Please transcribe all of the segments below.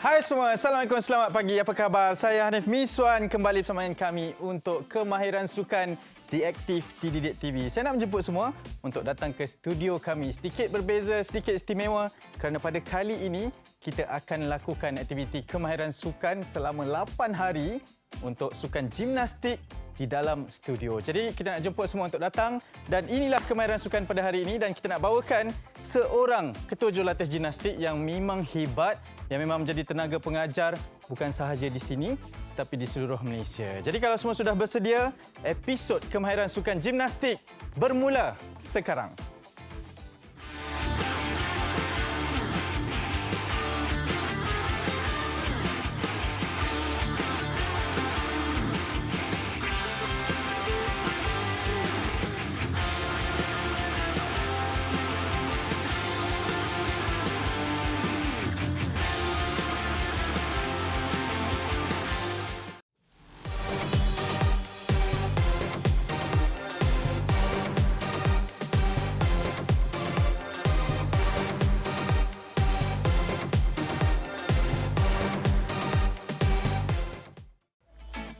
Hai semua, Assalamualaikum, selamat pagi. Apa khabar? Saya Hanif Miswan kembali bersama dengan kami untuk Kemahiran Sukan Diaktif di Didik TV. Saya nak menjemput semua untuk datang ke studio kami. Sedikit berbeza, sedikit istimewa kerana pada kali ini kita akan lakukan aktiviti kemahiran sukan selama 8 hari untuk sukan gimnastik di dalam studio. Jadi kita nak jemput semua untuk datang dan inilah kemahiran sukan pada hari ini dan kita nak bawakan seorang ketua jurulatih gimnastik yang memang hebat, yang memang menjadi tenaga pengajar bukan sahaja di sini tapi di seluruh Malaysia. Jadi kalau semua sudah bersedia, episod kemahiran sukan gimnastik bermula sekarang.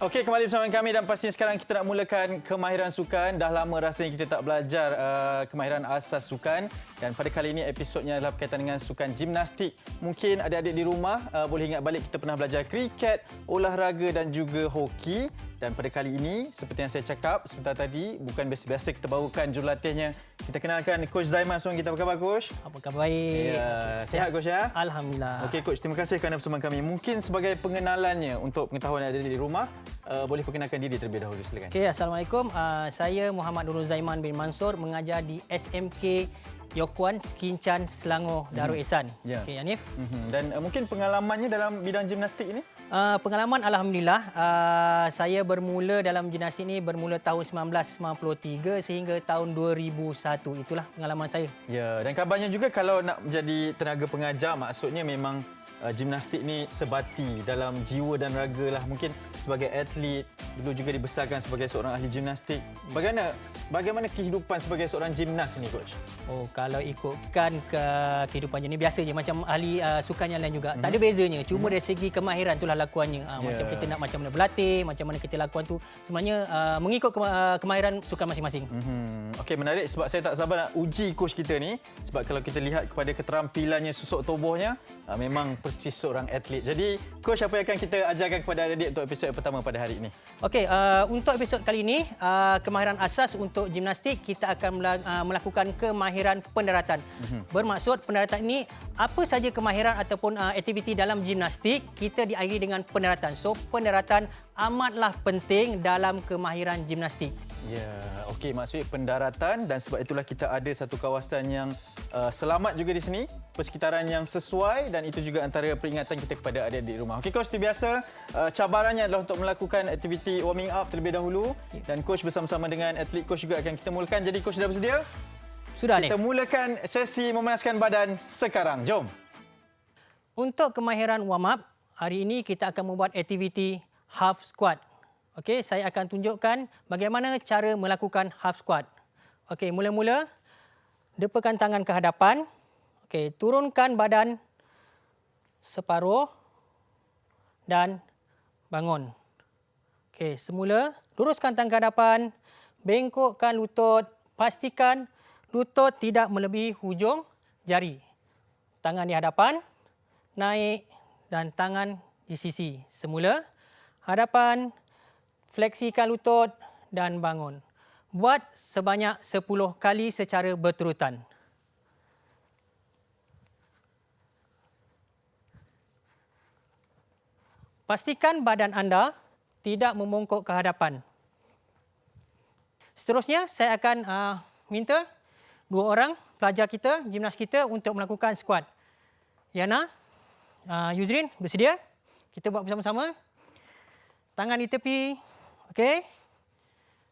Okey, kembali bersama kami dan pastinya sekarang kita nak mulakan kemahiran sukan. Dah lama rasanya kita tak belajar kemahiran asas sukan dan pada kali ini episodnya adalah berkaitan dengan sukan gimnastik. Mungkin adik-adik di rumah boleh ingat balik kita pernah belajar kriket, olahraga dan juga hoki. Dan pada kali ini, seperti yang saya cakap sebentar tadi, bukan biasa-biasa kita bawakan jurulatihnya. Kita kenalkan Coach Zaiman bersama kita. Apa khabar, Coach? Apa khabar baik? Ya, sihat, Coach, ya? Alhamdulillah. Okey, Coach, terima kasih kerana bersama kami. Mungkin sebagai pengenalannya untuk pengetahuan adik-adik di rumah, boleh perkenalkan diri terlebih dahulu, silakan. Okey, Assalamualaikum. Saya Muhammad Nurul Zaiman bin Mansur, mengajar di SMK Yokuan, Skincan, Selangor, Darul Ehsan. Ya. Okey, Hanif. Dan mungkin pengalamannya dalam bidang gimnastik ini? Pengalaman Alhamdulillah, saya bermula dalam gimnastik ini bermula tahun 1993 sehingga tahun 2001. Itulah pengalaman saya. Ya, dan kabarnya juga kalau nak menjadi tenaga pengajar, maksudnya memang gimnastik ni sebati dalam jiwa dan raga lah. Mungkin sebagai atlet, dulu juga dibesarkan sebagai seorang ahli gimnastik. Bagaimana kehidupan sebagai seorang gimnas ni, Coach? Oh, kalau ikutkan ke kehidupan ni biasa je macam ahli sukan yang lain juga. Tak ada bezanya. Cuma dari segi kemahiran itulah lakuannya. Macam kita nak macam mana berlatih, macam mana kita lakukan tu sebenarnya mengikut kemahiran sukan masing-masing. Okey, menarik sebab saya tak sabar nak uji coach kita ni sebab kalau kita lihat kepada keterampilannya, susuk tubuhnya, memang persis seorang atlet. Jadi, coach, apa yang akan kita ajarkan kepada adik-adik untuk episod pertama pada hari ini? Okey, untuk episod kali ini, kemahiran asas untuk gimnastik, kita akan melakukan kemahiran pendaratan. Bermaksud pendaratan ini, apa saja kemahiran ataupun aktiviti dalam gimnastik, kita diakhiri dengan pendaratan. So, pendaratan amatlah penting dalam kemahiran gimnastik. Ya, okey, maksudnya pendaratan dan sebab itulah kita ada satu kawasan yang selamat juga di sini, persekitaran yang sesuai dan itu juga antara peringatan kita kepada adik-adik di rumah. Okey, coach, seperti biasa cabarannya adalah untuk melakukan aktiviti warming up terlebih dahulu dan coach bersama-sama dengan atlet coach juga akan kita mulakan. Jadi coach sudah bersedia? Sudah ni. Kita mulakan sesi memanaskan badan sekarang. Jom. Untuk kemahiran warm up, hari ini kita akan membuat aktiviti half squat. Okey, saya akan tunjukkan bagaimana cara melakukan half squat. Okey, mula-mula depakan tangan ke hadapan. Okey, turunkan badan separuh dan bangun. Okey, semula luruskan tangan ke hadapan, bengkokkan lutut, pastikan lutut tidak melebihi hujung jari. Tangan di hadapan, naik dan tangan di sisi. Semula hadapan, fleksikan lutut dan bangun. Buat sebanyak 10 kali secara berterutan. Pastikan badan anda tidak membongkok ke hadapan. Seterusnya, saya akan minta 2 orang pelajar kita, gimnas kita untuk melakukan squat. Yana, Yuzrin, bersedia? Kita buat bersama-sama. Tangan di tepi. Okey.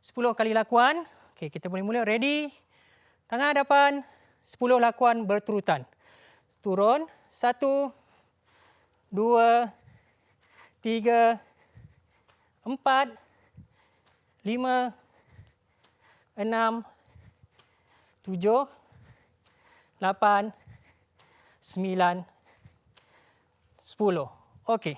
10 kali lakuan. Okey, kita boleh mula. Ready? Tangan hadapan. 10 lakuan berterutan. Turun. 1, 2, 3, 4, 5, 6, 7, 8, 9, 10. Okey.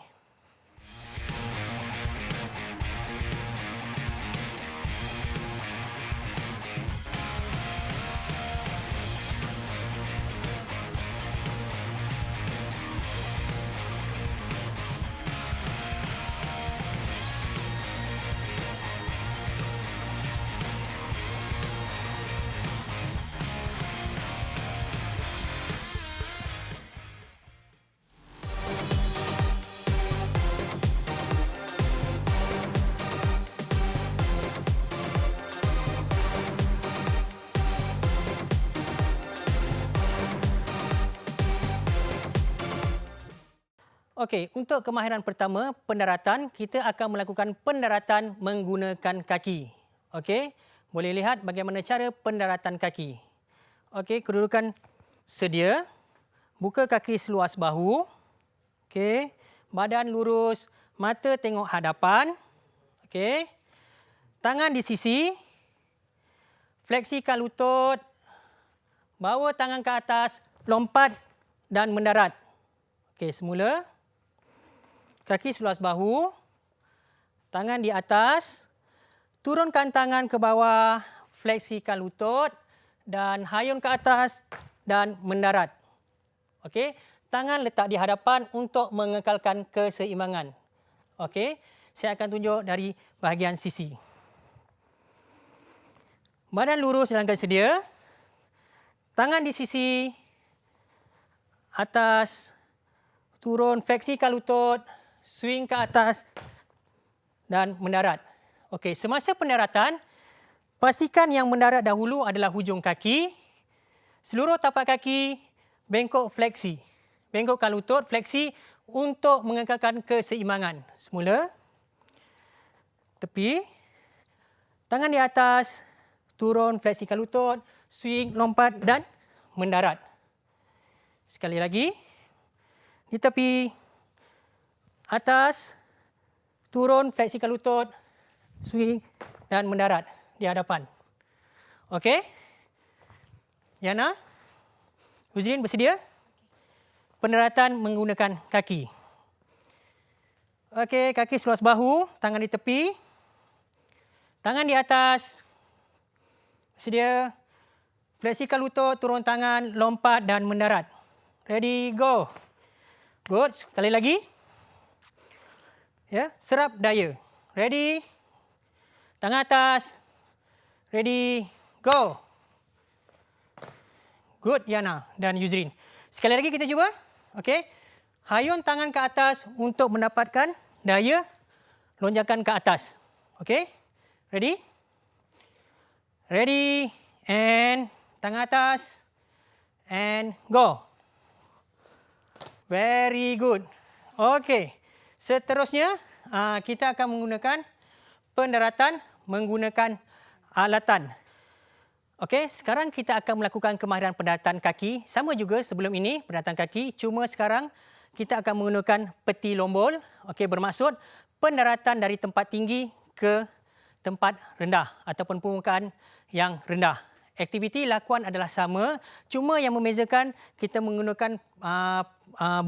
Okey, untuk kemahiran pertama, pendaratan, kita akan melakukan pendaratan menggunakan kaki. Okey, boleh lihat bagaimana cara pendaratan kaki. Okey, kedudukan sedia, buka kaki seluas bahu. Okey, badan lurus, mata tengok hadapan. Okey, tangan di sisi, fleksikan lutut, bawa tangan ke atas, lompat dan mendarat. Okey, semula. Kaki seluas bahu, tangan di atas, turunkan tangan ke bawah, fleksikan lutut dan hayun ke atas dan mendarat. Okey, tangan letak di hadapan untuk mengekalkan keseimbangan. Okey, saya akan tunjuk dari bahagian sisi. Badan lurus dalam keadaan sedia, tangan di sisi, atas, turun, fleksikan lutut, swing ke atas dan mendarat. Okey, semasa pendaratan, pastikan yang mendarat dahulu adalah hujung kaki. Seluruh tapak kaki bengkok fleksi. Bengkokkan lutut, fleksi untuk mengekalkan keseimbangan. Semula, tepi, tangan di atas, turun, fleksikan lutut, swing, lompat dan mendarat. Sekali lagi, di tepi, atas, turun, fleksikan lutut, swing dan mendarat di hadapan. Okey? Yana, Huzrin bersedia? Pendaratan menggunakan kaki. Okey, kaki seluas bahu, tangan di tepi, tangan di atas, bersedia. Fleksikan lutut, turun tangan, lompat dan mendarat. Ready, go. Good, sekali lagi. Ya, serap daya. Ready? Tangan atas. Ready? Go. Good, Yana dan Yuzrin. Sekali lagi kita cuba. Okey. Hayun tangan ke atas untuk mendapatkan daya lonjakan ke atas. Okey. Ready? Ready and tangan atas and go. Very good. Okey. Seterusnya, kita akan menggunakan pendaratan menggunakan alatan. Okey, sekarang kita akan melakukan kemahiran pendaratan kaki. Sama juga sebelum ini, pendaratan kaki. Cuma sekarang kita akan menggunakan peti lombol. Okey, bermaksud pendaratan dari tempat tinggi ke tempat rendah ataupun permukaan yang rendah. Aktiviti lakuan adalah sama, cuma yang membezakan kita menggunakan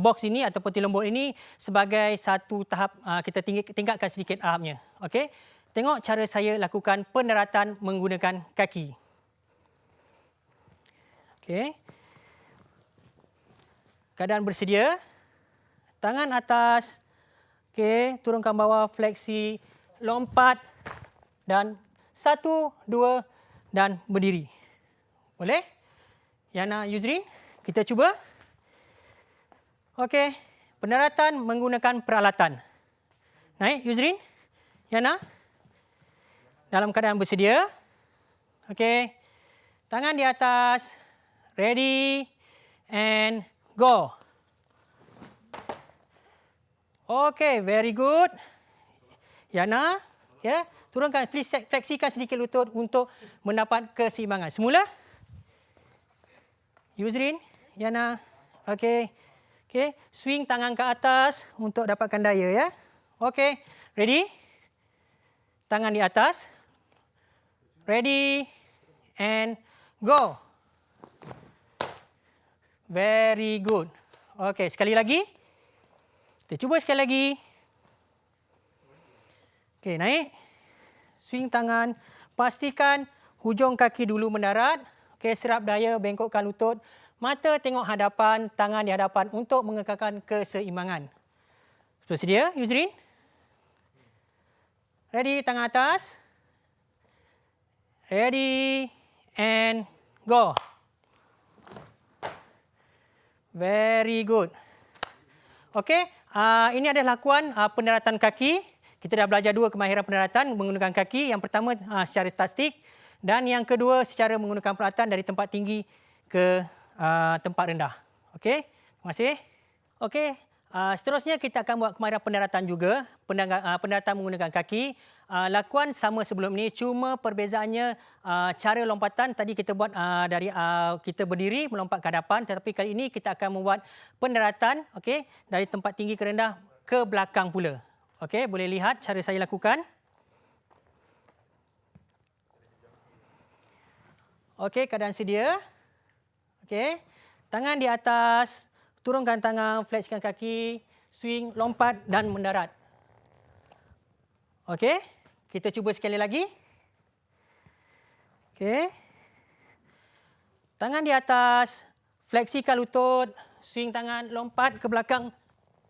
box ini atau peti lombol ini sebagai satu tahap, kita tingkatkan sedikit tahapnya. Okey, tengok cara saya lakukan pendaratan menggunakan kaki. Okey, keadaan bersedia, tangan atas, okey, turunkan bawah, fleksi, lompat dan 1, 2 dan berdiri. Boleh? Yana, Yuzrin, kita cuba. Okey, pendaratan menggunakan peralatan. Naik, Yuzrin. Yana. Dalam keadaan bersedia. Okey, tangan di atas. Ready and go. Okey, very good. Yana, ya, turunkan, fleksikan sedikit lutut untuk mendapat keseimbangan. Semula. Yuzrin, Yana. Okey. Okey, swing tangan ke atas untuk dapatkan daya ya. Okey, ready? Tangan di atas. Ready and go. Very good. Okey, sekali lagi. Kita cuba sekali lagi. Okey, naik. Swing tangan. Pastikan hujung kaki dulu mendarat. Okey, serap daya, bengkokkan lutut. Mata tengok hadapan, tangan di hadapan untuk mengekalkan keseimbangan. Bersedia, Yuzrin? Ready, tangan atas. Ready, and go. Very good. Okey, ini adalah lakuan pendaratan kaki. Kita dah belajar dua kemahiran pendaratan menggunakan kaki. Yang pertama secara statik dan yang kedua secara menggunakan peralatan dari tempat tinggi ke tempat rendah. Okey, terima kasih. Okey, seterusnya kita akan buat kemahiran pendaratan juga. Pendaratan menggunakan kaki. Lakuan sama sebelum ini, cuma perbezaannya cara lompatan. Tadi kita buat dari kita berdiri melompat ke hadapan, tetapi kali ini kita akan membuat pendaratan, okey, dari tempat tinggi ke rendah ke belakang pula. Okey, boleh lihat cara saya lakukan. Okey, keadaan sedia. Okey, tangan di atas, turunkan tangan, fleksikan kaki, swing, lompat dan mendarat. Okey, kita cuba sekali lagi. Okey. Tangan di atas, fleksikan lutut, swing tangan, lompat ke belakang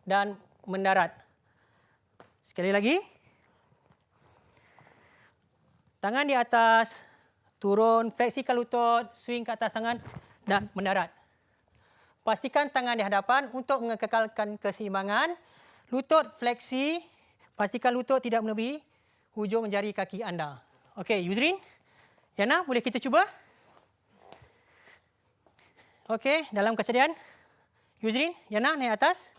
dan mendarat. Sekali lagi. Tangan di atas, turun, fleksikan lutut, swing ke atas tangan dan mendarat. Pastikan tangan di hadapan untuk mengekalkan keseimbangan. Lutut fleksi. Pastikan lutut tidak melebihi hujung jari kaki anda. Okey, Yuzrin, Yana, boleh kita cuba? Okey, dalam kesediaan. Yuzrin, Yana, naik atas.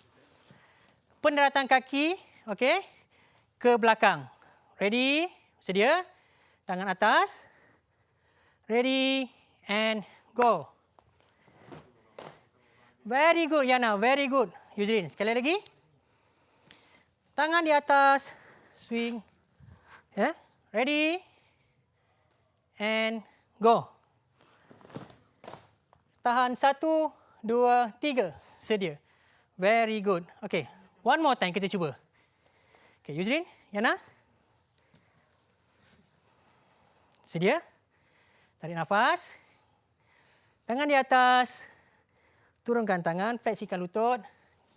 Pendaratan kaki, okey, ke belakang. Ready? Sedia? Tangan atas. Ready and go. Very good, Yana. Very good. Yuzrin, sekali lagi. Tangan di atas. Swing. Yeah. Ready. And go. Tahan 1, 2, 3. Sedia. Very good. Okay. One more time kita cuba. Okay, Yuzrin, Yana. Sedia. Tarik nafas. Tangan di atas. Turunkan tangan, fleksikan lutut.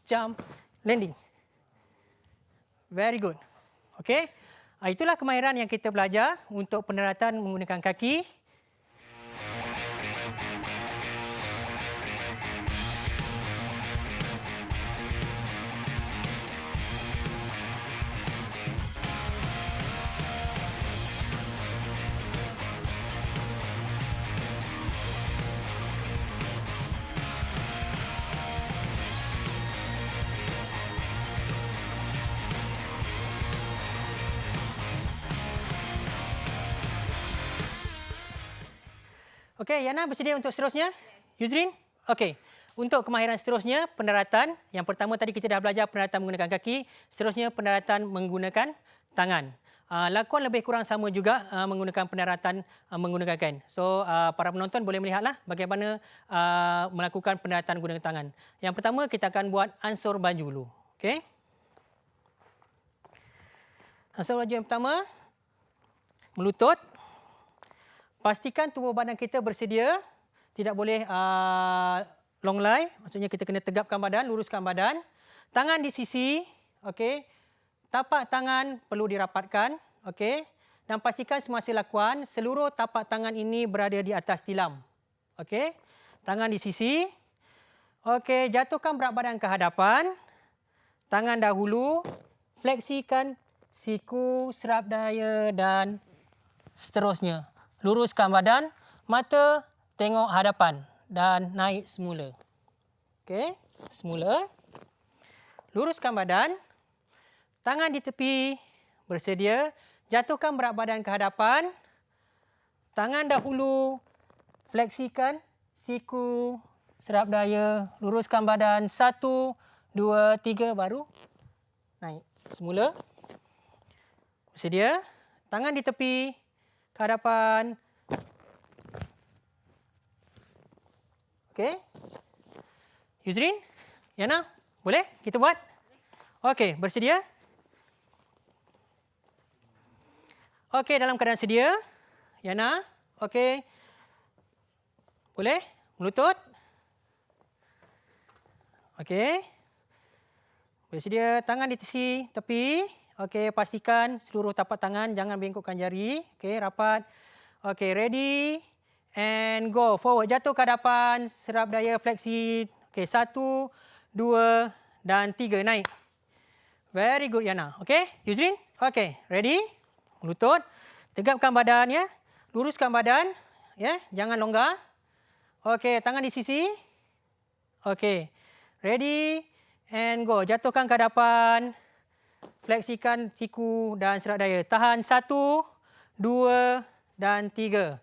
Jump, landing. Very good. Okey. Itulah kemahiran yang kita belajar untuk pendaratan menggunakan kaki. Okey, Yana bersedia untuk seterusnya? Yuzrin? Okey. Untuk kemahiran seterusnya, pendaratan. Yang pertama tadi kita dah belajar pendaratan menggunakan kaki. Seterusnya pendaratan menggunakan tangan. Lakuan lebih kurang sama juga menggunakan pendaratan menggunakan kain. So, para penonton boleh melihatlah bagaimana melakukan pendaratan menggunakan tangan. Yang pertama, kita akan buat ansur baju dulu. Okey. Ansur baju yang pertama, melutut. Pastikan tubuh badan kita bersedia. Tidak boleh long lie. Maksudnya kita kena tegapkan badan, luruskan badan. Tangan di sisi. Okey. Tapak tangan perlu dirapatkan. Okey. Dan pastikan semasa lakuan, seluruh tapak tangan ini berada di atas tilam. Okey. Tangan di sisi. Okey. Jatuhkan berat badan ke hadapan. Tangan dahulu. Fleksikan siku, serap daya dan seterusnya. Luruskan badan, mata tengok hadapan dan naik semula. Okey, semula. Luruskan badan, tangan di tepi, bersedia. Jatuhkan berat badan ke hadapan. Tangan dahulu, fleksikan siku, serap daya. Luruskan badan, 1, 2, 3, baru naik semula. Bersedia. Tangan di tepi, ke hadapan. Okey. Yuzrin, Yana, boleh kita buat? Okey, bersedia? Okey, dalam keadaan sedia. Yana, okey. Boleh? Melutut. Okey. Bersedia, tangan di tepi. Okey, pastikan seluruh tapak tangan jangan bengkokkan jari. Okey, rapat. Okey, ready and go. Forward, jatuh ke hadapan, serap daya, fleksi. Okey, 1, 2 dan 3, naik. Very good, Yana. Okey, Yuzrin. Okey, ready? Melutut. Tegapkan badan, ya. Luruskan badan, ya. Jangan longgar. Okey, tangan di sisi. Okey, ready and go. Jatuhkan ke hadapan. Fleksikan siku dan serat daya. Tahan 1, 2 dan 3.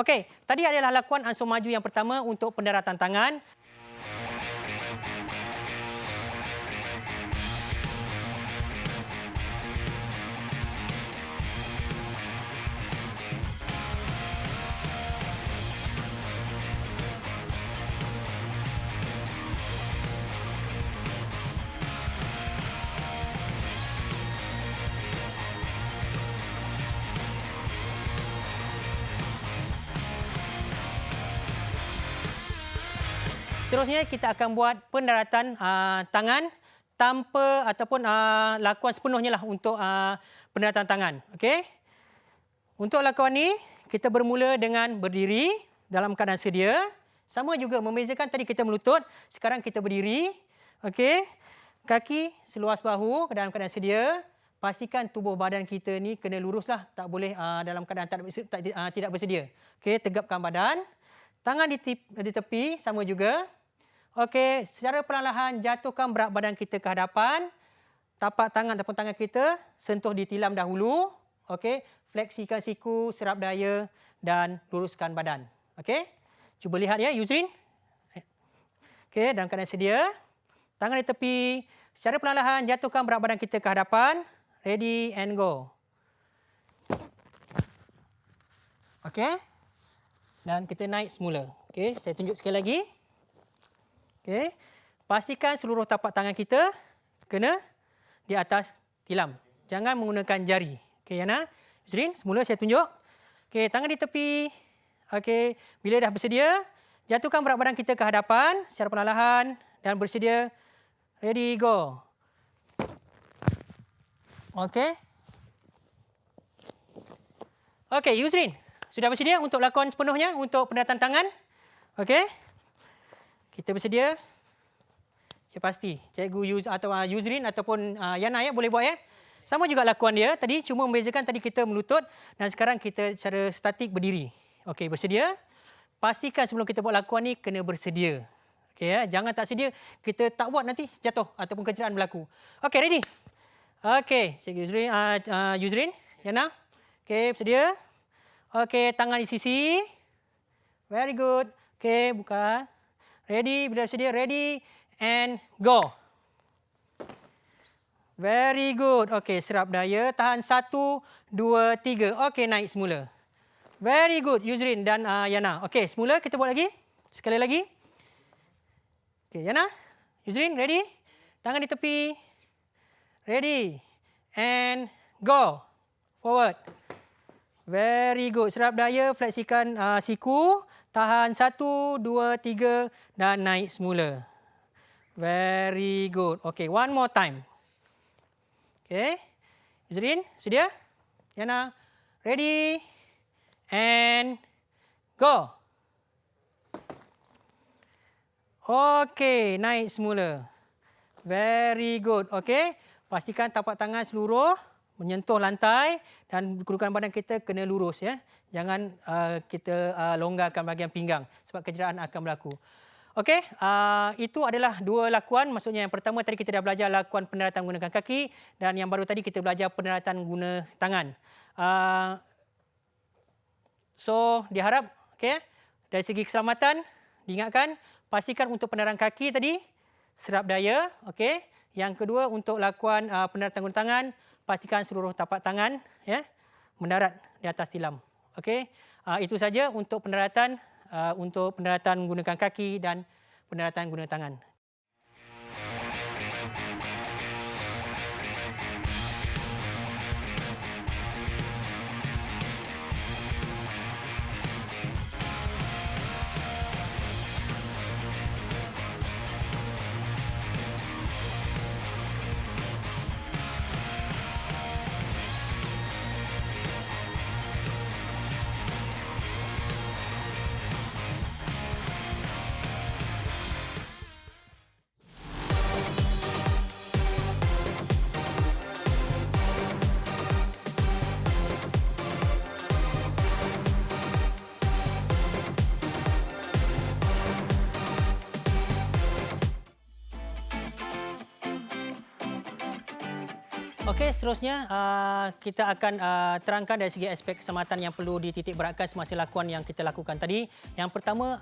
Okey, tadi adalah lakuan ansur maju yang pertama untuk pendaratan tangan. Seterusnya kita akan buat pendaratan tangan tanpa ataupun lakuan sepenuhnya lah untuk pendaratan tangan. Okey. Untuk lakuan ni kita bermula dengan berdiri dalam keadaan sedia. Sama juga membezakan tadi kita melutut, sekarang kita berdiri. Okey. Kaki seluas bahu dalam keadaan sedia. Pastikan tubuh badan kita ni kena luruslah, tak boleh dalam keadaan tidak bersedia. Okey, tegapkan badan. Tangan di tepi sama juga. Okey, secara perlahan-lahan jatuhkan berat badan kita ke hadapan. Tapak tangan ataupun tangan kita sentuh di tilam dahulu. Okey, fleksikan siku, serap daya dan luruskan badan. Okey, cuba lihat ya, Yuzrin. Okey, dalam keadaan sedia. Tangan di tepi. Secara perlahan-lahan jatuhkan berat badan kita ke hadapan. Ready and go. Okey. Dan kita naik semula. Okey, saya tunjuk sekali lagi. Okey. Pastikan seluruh tapak tangan kita kena di atas tilam. Jangan menggunakan jari. Okey, Yana. Yuzrin, semula saya tunjuk. Okey, tangan di tepi. Okey, bila dah bersedia, jatuhkan berat badan kita ke hadapan secara perlahan-lahan dan bersedia. Ready, go. Okey. Okey, Yuzrin. Sudah bersedia untuk lakukan sepenuhnya untuk pendaratan tangan? Okey. Kita bersedia. Saya pasti Cikgu Yuzrin ataupun Yana ya boleh buat ya. Sama juga lakuan dia tadi, cuma membezakan tadi kita melutut dan sekarang kita secara statik berdiri. Okey, bersedia. Pastikan sebelum kita buat lakuan ni kena bersedia. Okey ya, jangan tak sedia kita tak buat nanti jatuh ataupun kecederaan berlaku. Okey, ready? Okey, Cikgu Yuzrin, Yana. Okey, bersedia. Okey, tangan di sisi. Very good. Okey, buka. Ready, bila sedia, ready and go. Very good. Okey, serap daya. Tahan 1, 2, 3. Okey, naik semula. Very good, Yuzrin dan Yana. Okey, semula kita buat lagi. Sekali lagi. Okey, Yana. Yuzrin, ready? Tangan di tepi. Ready and go. Forward. Very good. Serap daya, fleksikan siku. Tahan 1, 2, 3 dan naik semula. Very good. Okey, one more time. Okey. Yuzrin, sedia? Yana, ready and go. Okey, naik semula. Very good. Okey, pastikan tapak tangan seluruh menyentuh lantai dan kedudukan badan kita kena lurus ya. Jangan kita longgarkan bahagian pinggang sebab kecederaan akan berlaku. Okey, itu adalah dua lakuan. Maksudnya yang pertama tadi kita dah belajar lakuan pendaratan menggunakan kaki dan yang baru tadi kita belajar pendaratan guna tangan. So diharap okey dari segi keselamatan diingatkan pastikan untuk pendaratan kaki tadi serap daya, okey. Yang kedua untuk lakuan pendaratan guna tangan, pastikan seluruh tapak tangan ya mendarat di atas tilam. Okey, itu saja untuk pendaratan menggunakan kaki dan pendaratan guna tangan. Okey, seterusnya kita akan terangkan dari segi aspek keselamatan yang perlu dititik beratkan semasa lakuan yang kita lakukan tadi. Yang pertama,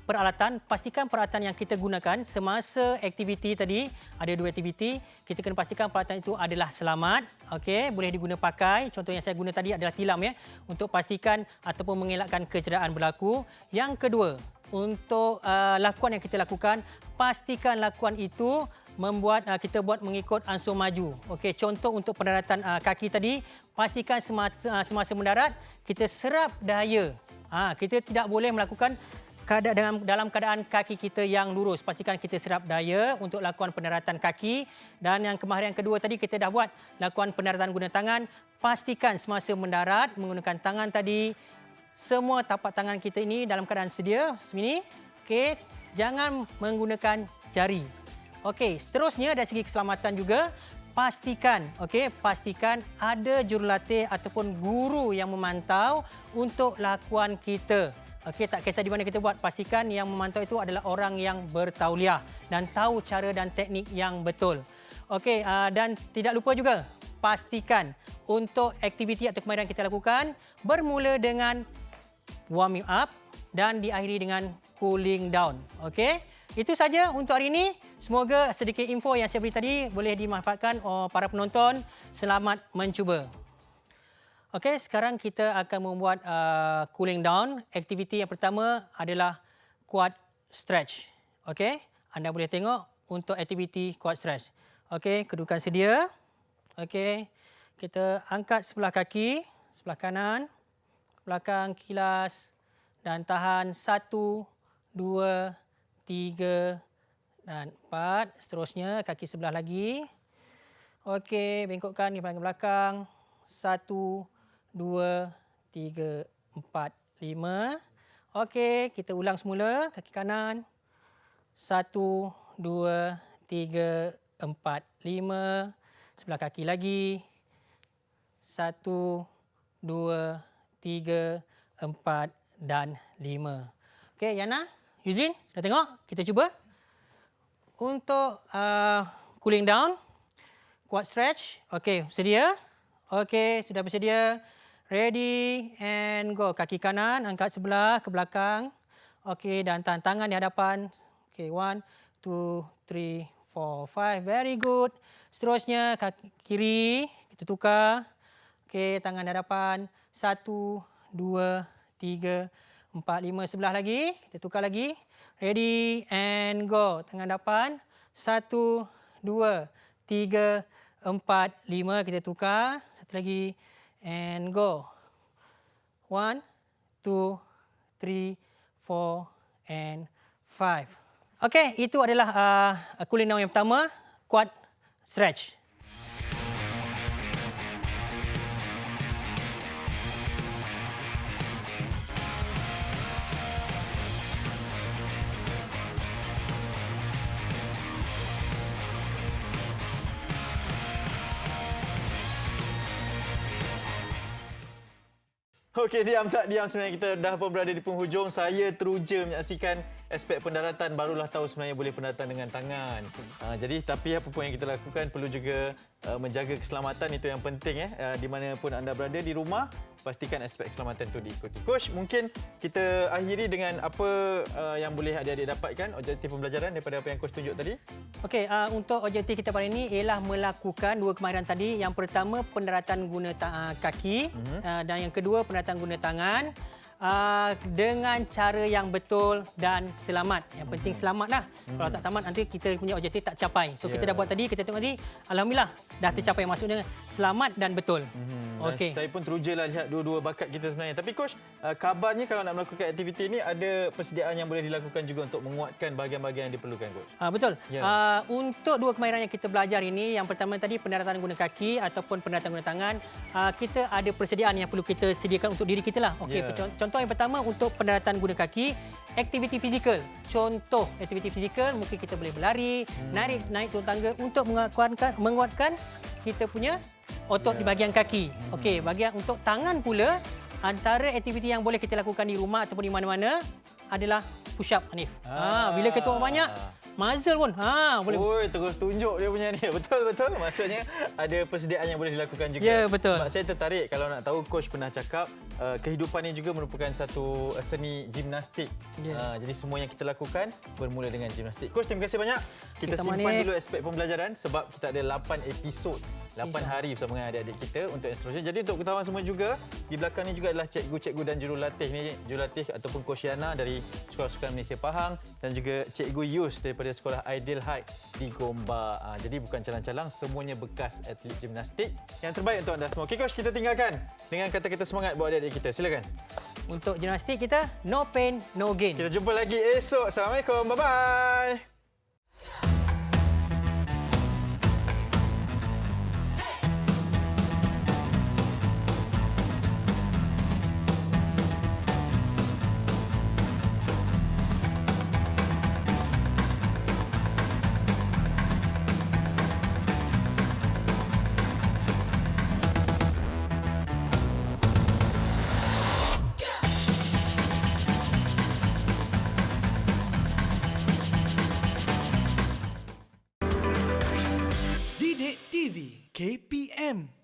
peralatan. Pastikan peralatan yang kita gunakan semasa aktiviti tadi, ada 2 aktiviti, kita kena pastikan peralatan itu adalah selamat. Okey, boleh diguna pakai. Contoh yang saya guna tadi adalah tilam ya, untuk pastikan ataupun mengelakkan kecederaan berlaku. Yang kedua, untuk lakuan yang kita lakukan, pastikan lakuan itu kita buat mengikut ansur maju. Okey, contoh untuk pendaratan kaki tadi, pastikan semasa mendarat kita serap daya. Kita tidak boleh melakukan dalam keadaan kaki kita yang lurus. Pastikan kita serap daya untuk lakukan pendaratan kaki. Dan yang kemahiran kedua tadi kita dah buat lakukan pendaratan guna tangan. Pastikan semasa mendarat menggunakan tangan tadi, semua tapak tangan kita ini dalam keadaan sedia seperti ini. Okey, jangan menggunakan jari. Okey, seterusnya dari segi keselamatan juga, pastikan ada jurulatih ataupun guru yang memantau untuk lakuan kita. Okey, tak kisah di mana kita buat, pastikan yang memantau itu adalah orang yang bertauliah dan tahu cara dan teknik yang betul. Okey, dan tidak lupa juga, pastikan untuk aktiviti atau kemahiran kita lakukan bermula dengan warming up dan diakhiri dengan cooling down. Okey, itu saja untuk hari ini. Semoga sedikit info yang saya beri tadi boleh dimanfaatkan oleh para penonton. Selamat mencuba. Okey, sekarang kita akan membuat cooling down. Aktiviti yang pertama adalah quad stretch. Okey, anda boleh tengok untuk aktiviti quad stretch. Okey, kedudukan sedia. Okey, kita angkat sebelah kaki, sebelah kanan, belakang kilas dan tahan 1, 2, 3 dan 4. Seterusnya kaki sebelah lagi. Okey, bengkokkan di belakang. 1, 2, 3, 4, 5. Okey, kita ulang semula kaki kanan. 1, 2, 3, 4, 5. Sebelah kaki lagi. 1, 2, 3, 4 dan 5. Okey, Yana, Yuzin, sudah tengok? Kita cuba. Untuk cooling down, quad stretch. Okey, sedia? Okey, sudah bersedia. Ready and go. Kaki kanan angkat sebelah ke belakang. Okey, dan tahan tangan di hadapan. Okey, 1, 2, 3, 4, 5. Very good. Seterusnya kaki kiri kita tukar. Okey, tangan di hadapan. 1, 2, 3, 4, 5. Sebelah lagi. Kita tukar lagi. Ready and go. Tangan depan. 1, 2, 3, 4, 5. Kita tukar. Satu lagi. And go. 1, 2, 3, 4 and 5. Okey, itu adalah cooling down yang pertama. Quad stretch. Okey, diam tak diam, sebenarnya kita dah pun berada di penghujung. Saya teruja menyaksikan aspek pendaratan, barulah tahu sebenarnya boleh pendaratan dengan tangan. Jadi tapi apa pun yang kita lakukan perlu juga menjaga keselamatan, itu yang penting di mana pun anda berada di rumah, pastikan aspek keselamatan itu diikuti. Coach, mungkin kita akhiri dengan apa yang boleh adik-adik dapatkan objektif pembelajaran daripada apa yang coach tunjuk tadi? Okey, untuk objektif kita pada ini ialah melakukan 2 kemahiran tadi. Yang pertama pendaratan guna kaki dan yang kedua pendaratan guna tangan dengan cara yang betul dan selamat. Yang penting selamatlah. Kalau tak selamat nanti kita punya objektif tak capai. So kita dah buat tadi, kita tengok tadi, alhamdulillah dah tercapai, maksudnya selamat dan betul. Okey. Saya pun terujalah lihat dua-dua bakat kita sebenarnya. Tapi coach, kabarnya kalau nak melakukan aktiviti ini ada persediaan yang boleh dilakukan juga untuk menguatkan bahagian-bahagian yang diperlukan, coach. Betul. Untuk 2 kemahiran yang kita belajar ini, yang pertama tadi pendaratan guna kaki ataupun pendaratan guna tangan, kita ada persediaan yang perlu kita sediakan untuk diri kita lah. Okey, contoh yang pertama untuk pendaratan guna kaki, aktiviti fizikal. Contoh aktiviti fizikal, mungkin kita boleh berlari, naik turun tangga untuk menguatkan kita punya otot di bahagian kaki. Okey, bahagian untuk tangan pula, antara aktiviti yang boleh kita lakukan di rumah ataupun di mana-mana adalah push up, Hanif. Bila kita buat banyak, muzzle pun. Boleh. Oi, terus tunjuk dia punya ni. Betul. Maksudnya ada persediaan yang boleh dilakukan juga. Ya, betul. Sebab saya tertarik kalau nak tahu coach pernah cakap kehidupan ni juga merupakan satu seni gimnastik. Ya. Jadi semua yang kita lakukan bermula dengan gimnastik. Coach, terima kasih banyak. Kita Sama simpan ni. dulu aspek pembelajaran sebab kita ada 8 episod. 8 hari bersama dengan adik-adik kita untuk instruksi. Jadi untuk ketahuan semua juga, di belakang ni juga adalah cikgu-cikgu dan jurulatih ni, jurulatih ataupun Coach Yana dari Sekolah Sukan Malaysia Pahang dan juga cikgu Yus daripada Sekolah Ideal Height di Gombak. Jadi bukan calang-calang, semuanya bekas atlet gimnastik. Yang terbaik untuk anda semua. Okey Coach, kita tinggalkan dengan kata-kata semangat buat adik-adik kita. Silakan. Untuk gimnastik kita, no pain, no gain. Kita jumpa lagi esok. Assalamualaikum. Bye-bye. Didik TV KPM